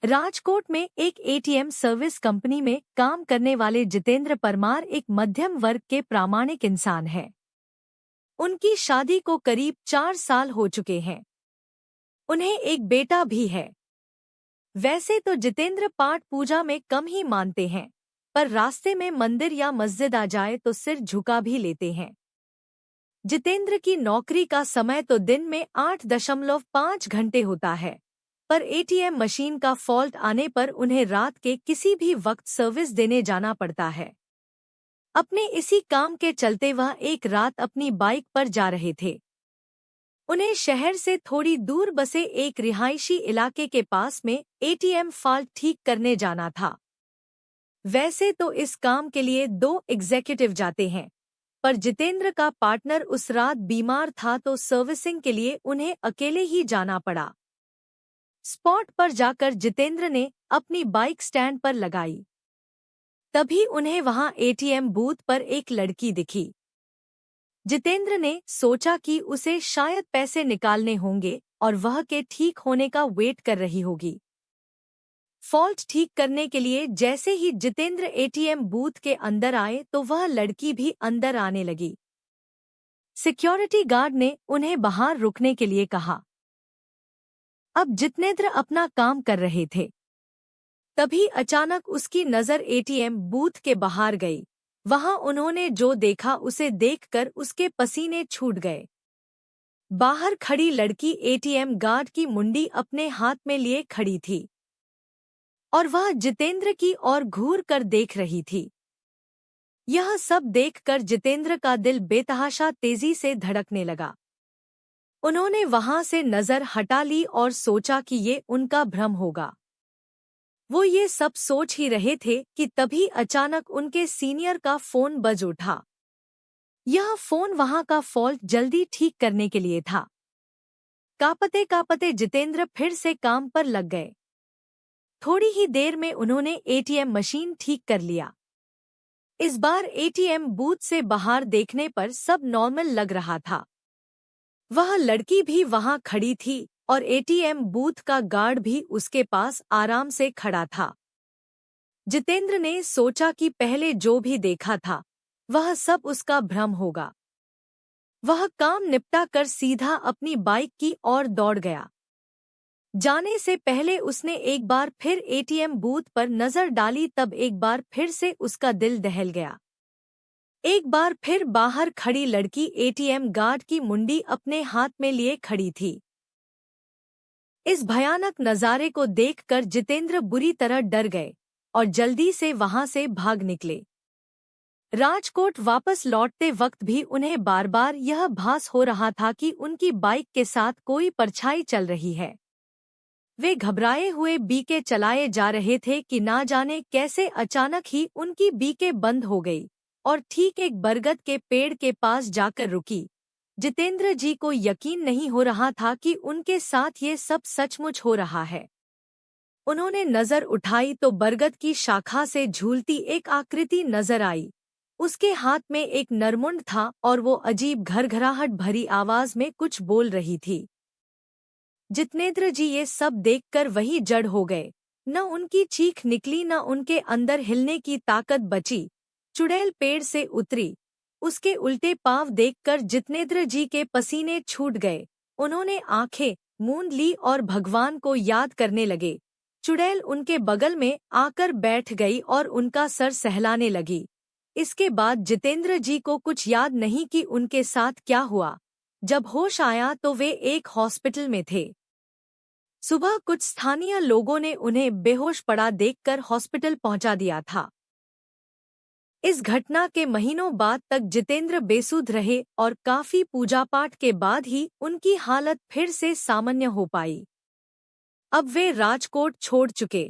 राजकोट में एक ATM service company में काम करने वाले जितेंद्र परमार एक मध्यम वर्ग के प्रामाणिक इंसान हैं। उनकी शादी को करीब 4 साल हो चुके हैं। उन्हें एक बेटा भी है। वैसे तो जितेंद्र पाठ पूजा में कम ही मानते हैं, पर रास्ते में मंदिर या मस्जिद आ जाए तो सिर झुका भी लेते हैं। जितेंद्र की नौकरी का समय तो दिन में 8.5 घंटे होता है, पर एटीएम मशीन का फॉल्ट आने पर उन्हें रात के किसी भी वक्त सर्विस देने जाना पड़ता है। अपने इसी काम के चलते वह एक रात अपनी बाइक पर जा रहे थे। उन्हें शहर से थोड़ी दूर बसे एक रिहायशी इलाके के पास में एटीएम फॉल्ट ठीक करने जाना था। वैसे तो इस काम के लिए 2 एग्जीक्यूटिव जाते हैं, पर जितेंद्र का पार्टनर उस रात बीमार था तो सर्विसिंग के लिए उन्हें अकेले ही जाना पड़ा। स्पॉट पर जाकर जितेंद्र ने अपनी बाइक स्टैंड पर लगाई। तभी उन्हें वहां एटीएम बूथ पर एक लड़की दिखी। जितेंद्र ने सोचा कि उसे शायद पैसे निकालने होंगे और वह के ठीक होने का वेट कर रही होगी। फॉल्ट ठीक करने के लिए जैसे ही जितेंद्र एटीएम बूथ के अंदर आए तो वह लड़की भी अंदर आने लगी। सिक्योरिटी गार्ड ने उन्हें बाहर रुकने के लिए कहा। अब जितेंद्र अपना काम कर रहे थे। तभी अचानक उसकी नज़र एटीएम बूथ के बाहर गई। वहां उन्होंने जो देखा उसे देखकर उसके पसीने छूट गए। बाहर खड़ी लड़की एटीएम गार्ड की मुंडी अपने हाथ में लिए खड़ी थी और वह जितेंद्र की ओर घूर कर देख रही थी। यह सब देखकर जितेंद्र का दिल बेतहाशा तेजी से धड़कने लगा। उन्होंने वहां से नजर हटा ली और सोचा कि ये उनका भ्रम होगा। वो ये सब सोच ही रहे थे कि तभी अचानक उनके सीनियर का फोन बज उठा। यह फोन वहां का फॉल्ट जल्दी ठीक करने के लिए था। कांपते कांपते जितेंद्र फिर से काम पर लग गए। थोड़ी ही देर में उन्होंने एटीएम मशीन ठीक कर लिया। इस बार एटीएम बूथ से बाहर देखने पर सब नॉर्मल लग रहा था। वह लड़की भी वहां खड़ी थी और एटीएम बूथ का गार्ड भी उसके पास आराम से खड़ा था। जितेंद्र ने सोचा कि पहले जो भी देखा था वह सब उसका भ्रम होगा। वह काम निपटा कर सीधा अपनी बाइक की ओर दौड़ गया। जाने से पहले उसने एक बार फिर एटीएम बूथ पर नजर डाली, तब एक बार फिर से उसका दिल दहल गया। एक बार फिर बाहर खड़ी लड़की एटीएम गार्ड की मुंडी अपने हाथ में लिए खड़ी थी। इस भयानक नज़ारे को देखकर जितेंद्र बुरी तरह डर गए और जल्दी से वहां से भाग निकले। राजकोट वापस लौटते वक्त भी उन्हें बार बार यह भास हो रहा था कि उनकी बाइक के साथ कोई परछाई चल रही है। वे घबराए हुए बीके चलाए जा रहे थे कि ना जाने कैसे अचानक ही उनकी बीके बंद हो गई और ठीक एक बरगद के पेड़ के पास जाकर रुकी। जितेंद्र जी को यकीन नहीं हो रहा था कि उनके साथ ये सब सचमुच हो रहा है। उन्होंने नजर उठाई तो बरगद की शाखा से झूलती एक आकृति नजर आई। उसके हाथ में एक नरमुंड था और वो अजीब घरघराहट भरी आवाज में कुछ बोल रही थी। जितेंद्र जी ये सब देखकर वही जड़ हो गए। न उनकी चीख निकली, न उनके अंदर हिलने की ताकत बची। चुड़ैल पेड़ से उतरी। उसके उल्टे पांव देखकर जितेंद्र जी के पसीने छूट गए। उन्होंने आंखें मूंद ली और भगवान को याद करने लगे। चुड़ैल उनके बगल में आकर बैठ गई और उनका सर सहलाने लगी। इसके बाद जितेंद्र जी को कुछ याद नहीं कि उनके साथ क्या हुआ। जब होश आया तो वे एक हॉस्पिटल में थे। सुबह कुछ स्थानीय लोगों ने उन्हें बेहोश पड़ा देखकर हॉस्पिटल पहुंचा दिया था। इस घटना के महीनों बाद तक जितेंद्र बेसुध रहे और काफी पूजा पाठ के बाद ही उनकी हालत फिर से सामान्य हो पाई। अब वे राजकोट छोड़ चुके